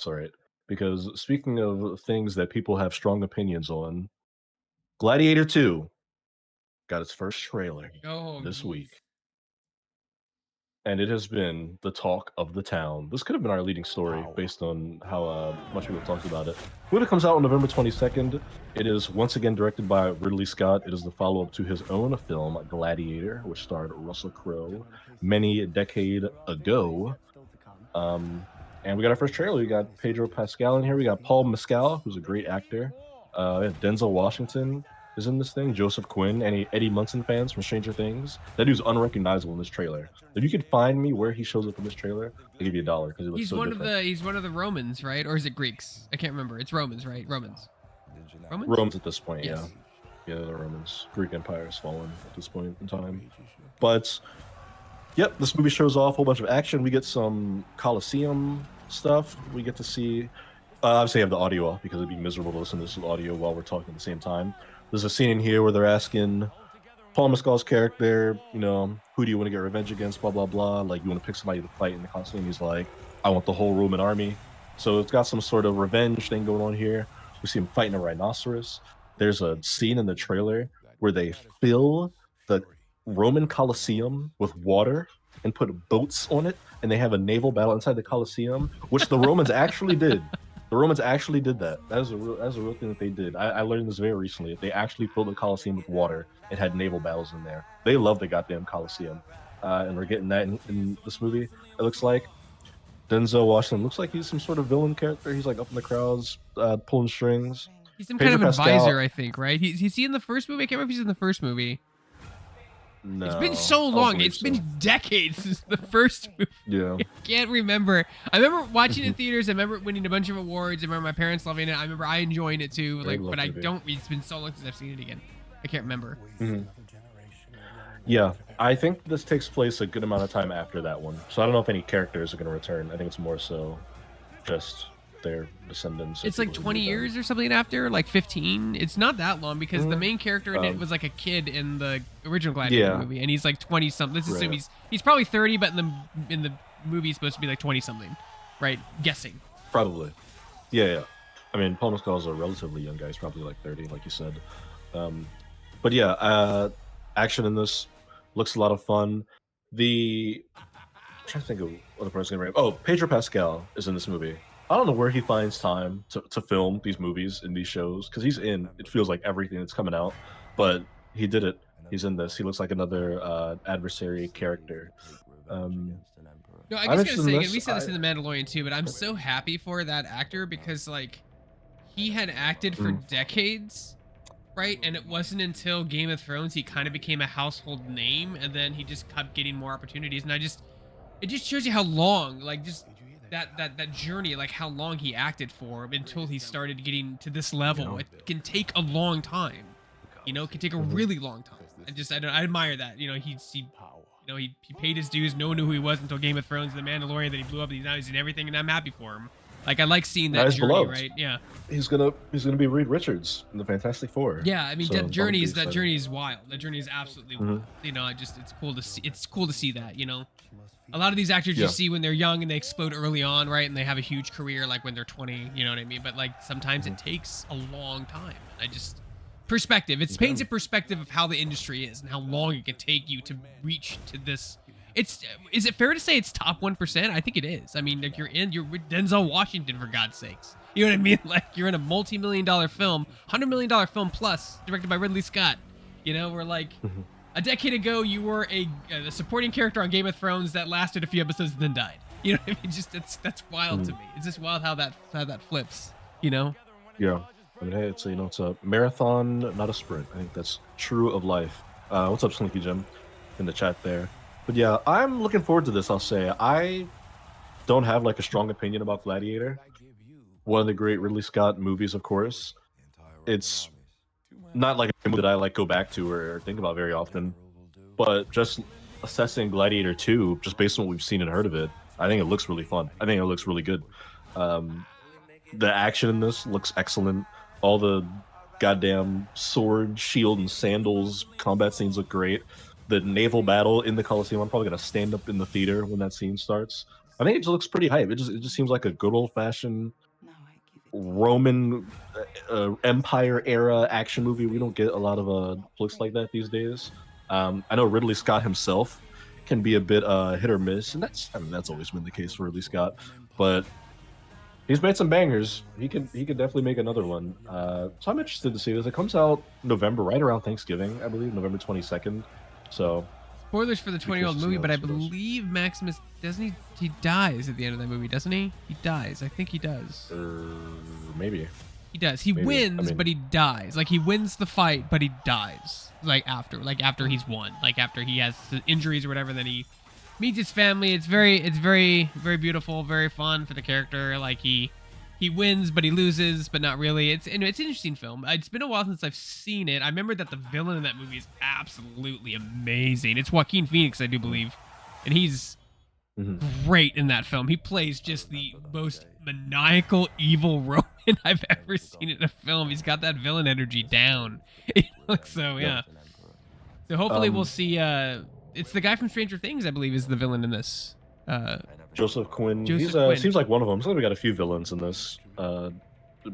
that's all right. Because speaking of things that people have strong opinions on, Gladiator 2 got its first trailer Oh, this geez. week, and it has been the talk of the town. This could have been our leading story based on how much people talked about it. When it comes out on November 22nd, it is once again directed by Ridley Scott. It is the follow up to his own film, Gladiator, which starred Russell Crowe many a decade ago. Um, and we got our first trailer. We got Pedro Pascal in here. We got Paul Mescal, who's a great actor. We have Denzel Washington is in this thing. Joseph Quinn, any Eddie Munson fans from Stranger Things. That dude's unrecognizable in this trailer. If you could find me where he shows up in this trailer, I'll give you $1 because he looks He's so one of different. the Romans, right? Or is it Greeks? I can't remember. It's Romans, right? Romans. Romans? Romans at this point, yeah. Yes. Yeah, the Romans. Greek Empire has fallen at this point in time. But yep, this movie shows off a whole bunch of action. We get some Colosseum stuff. We get to see. Obviously, I have the audio off because it'd be miserable to listen to this with audio while we're talking at the same time. There's a scene in here where they're asking Paul Mescal's character, who do you want to get revenge against? Blah blah blah. Like, you want to pick somebody to fight in the Colosseum? He's like, I want the whole Roman army. So it's got some sort of revenge thing going on here. We see him fighting a rhinoceros. There's a scene in the trailer where they fill the Roman Colosseum with water and put boats on it, and they have a naval battle inside the Colosseum, which the Romans actually did. The Romans actually did that. That is a real thing that they did. I learned this very recently. They actually filled the Colosseum with water and had naval battles in there. They love the goddamn Colosseum, and we're getting that in this movie. It looks like Denzel Washington looks like he's some sort of villain character. He's like up in the crowds, pulling strings. He's some kind Pedro of Pascal. advisor, I think, right? He's he in the first movie? I can't remember if he's in the first movie. It's been No, so I don't long. believe It's so. been decades since the first movie. Yeah. I can't remember. I remember watching it in theaters. I remember it winning a bunch of awards. I remember my parents loving it. I remember I enjoying it too. Very Like, but loved I it, yeah. don't. It's been so long since I've seen it again. I can't remember. Yeah, I think this takes place a good amount of time after that one. So I don't know if any characters are going to return. I think it's more so just their descendants. It's like 20 years or something after, like 15. It's not that long because the main character in it was like a kid in the original Gladiator movie, and he's like 20 something. Let's assume he's probably 30, but in the movie he's supposed to be like 20 something, right? Guessing. Probably. Yeah. I mean, Paul Mescal is a relatively young guy. He's probably like 30, like you said. But yeah, action in this looks a lot of fun. I'm trying to think of what the person name. Oh, Pedro Pascal is in this movie. I don't know where he finds time to film these movies and these shows, because he's in, it feels like, everything that's coming out. But he did it. He's in this. He looks like another adversary character. No, I I'm guess interested in we this. said this in The Mandalorian too, but I'm so happy for that actor because like he had acted for decades, right? And it wasn't until Game of Thrones he kind of became a household name, and then he just kept getting more opportunities. And it just shows you how long, like, just that journey, like how long he acted for until he started getting to this level. It can take a long time, it can take a really long time. I admire that. He paid his dues. No one knew who he was until Game of Thrones, The Mandalorian. Then he blew up. And now he's in everything, and I'm happy for him. Like, I like seeing that journey, beloved. right? Yeah. He's gonna be Reed Richards in the Fantastic Four. Yeah, I mean, So that I'm journey pretty is wild. That journey is absolutely wild. It's cool to see. It's cool to see that. A lot of these actors you see when they're young and they explode early on, right? And they have a huge career, like when they're 20. You know what I mean? But like sometimes it takes a long time. Perspective. It paints a perspective of how the industry is and how long it can take you to reach to this. Is it fair to say it's top 1%? I think it is. I mean, like you're with Denzel Washington, for God's sakes. You know what I mean? Like, you're in a multi-million-dollar film, $100 million film plus, directed by Ridley Scott. We're like, a decade ago, you were a supporting character on Game of Thrones that lasted a few episodes and then died. You know what I mean? That's wild to me. It's just wild how that flips. Yeah. I mean, hey, it's a marathon, not a sprint. I think that's true of life. What's up, Slinky Jim, in the chat there? But yeah, I'm looking forward to this. I'll say I don't have like a strong opinion about Gladiator. One of the great Ridley Scott movies, of course. It's not like a movie that I like go back to or think about very often. But just assessing Gladiator 2, just based on what we've seen and heard of it, I think it looks really fun. I think it looks really good. The action in this looks excellent. All the goddamn sword, shield, and sandals combat scenes look great. The naval battle in the Colosseum, I'm probably going to stand up in the theater when that scene starts. I think it just looks pretty hype. It just seems like a good old fashioned Roman Empire era action movie. We don't get a lot of flicks like that these days. I know Ridley Scott himself can be a bit hit or miss, and that's always been the case for Ridley Scott. But he's made some bangers. He could definitely make another one. So I'm interested to see this. It comes out November, right around Thanksgiving, I believe, November 22nd. So Spoilers for the 20-year-old movie, but I believe Maximus doesn't he dies at the end of that movie, doesn't he? He dies. I think he does. Maybe. He does. He wins, but he dies. Like he wins the fight, but he dies. Like after he's won. Like after he has injuries or whatever, then he meets his family. It's very beautiful, very fun for the character. Like he wins, but he loses, but not really. It's an interesting film. It's been a while since I've seen it. I remember that the villain in that movie is absolutely amazing. It's Joaquin Phoenix, I do believe, and he's great in that film. He plays just the most maniacal, evil Roman I've ever seen in a film. He's got that villain energy down. So yeah. So hopefully we'll see. It's the guy from Stranger Things, I believe, is the villain in this. Joseph Quinn. Quinn. Seems like one of them. So we got a few villains in this,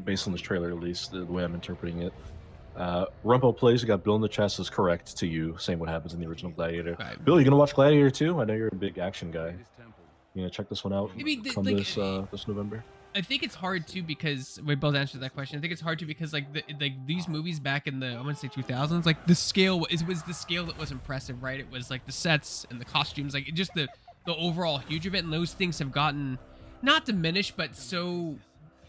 based on this trailer, at least the way I'm interpreting it. Rumpo plays. You got Bill in the chest is correct to you, saying what happens in the original Gladiator. Right. Bill, you gonna watch Gladiator too? I know you're a big action guy. You gonna check this one out? This November. I think it's hard too because we both answered that question. I think it's hard too because like these movies back in the I want to say 2000s, like the scale was the scale that was impressive, right? It was like the sets and the costumes, like just the overall huge of it, and those things have gotten not diminished, but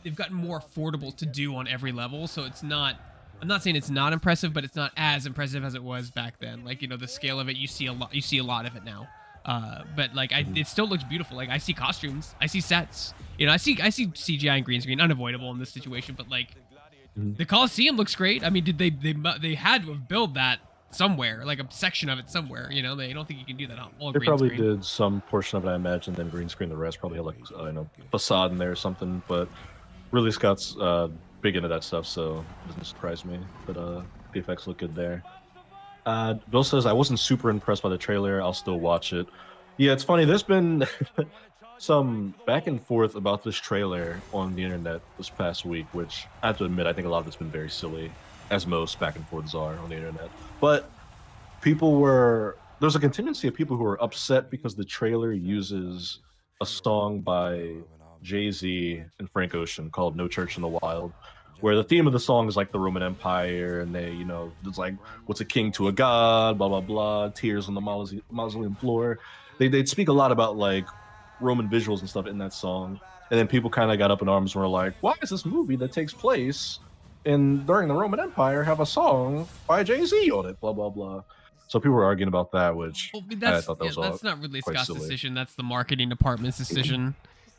they've gotten more affordable to do on every level. So it's not. I'm not saying it's not impressive, but it's not as impressive as it was back then. Like the scale of it, you see a lot of it now. But like it still looks beautiful. Like I see costumes, I see sets. I see CGI and green screen, unavoidable in this situation. But like the Coliseum looks great. I mean, did they had to have built that somewhere, like a section of it somewhere. They don't think you can do that all They green probably screen. did some portion of it, I imagine, then green screen the rest. Probably had like facade in there or something. But Ridley Scott's big into that stuff, so it doesn't surprise me. But the effects look good there. Bill says, I wasn't super impressed by the trailer. I'll still watch it. Yeah, it's funny. There's been some back and forth about this trailer on the internet this past week, which I have to admit, I think a lot of it's been very silly, as most back and forths are on the internet. But there's a contingency of people who are upset because the trailer uses a song by Jay-Z and Frank Ocean called No Church in the Wild, where the theme of the song is like the Roman Empire, and they, it's like, what's a king to a god, blah, blah, blah, tears on the mausoleum floor. They'd speak a lot about like Roman visuals and stuff in that song. And then people kind of got up in arms and were like, why is this movie that takes place during the Roman Empire have a song by Jay-Z on it, blah, blah, blah. So people were arguing about that, which I thought that was that's not Ridley Scott's silly decision. That's the marketing department's decision.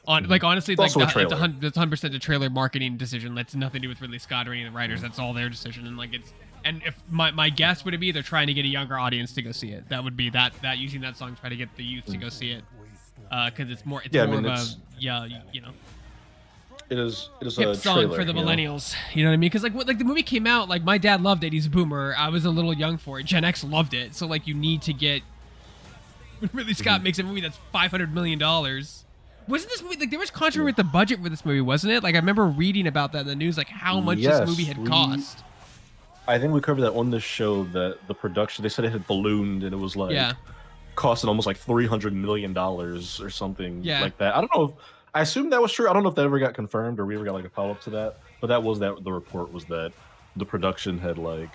Honestly, it's like it's 100% a trailer marketing decision. That's nothing to do with Ridley Scott or any of the writers. That's all their decision. And if my guess would be they're trying to get a younger audience to go see it. That would be that using that song to try to get the youth to go see it, because it's more. It is hip a song trailer, for the millennials. You know what I mean? Because like the movie came out, like my dad loved it. He's a boomer. I was a little young for it. Gen X loved it. So like you need to get. When Ridley Scott makes a movie that's $500 million. Wasn't this movie like there was controversy with the budget for this movie, wasn't it? Like I remember reading about that in the news, like how much this movie had cost. I think we covered that on this show, that the production, they said it had ballooned and it was like costing almost like $300 million or something like that. I don't know I assume that was true. I don't know if that ever got confirmed or we ever got like a follow-up to that, but the report was that the production had like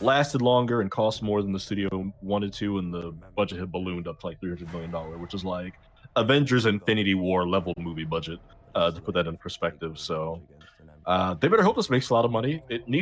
lasted longer and cost more than the studio wanted to, and the budget had ballooned up to like $300 million, which is like Avengers Infinity War level movie budget, to put that in perspective. So they better hope this makes a lot of money. It needs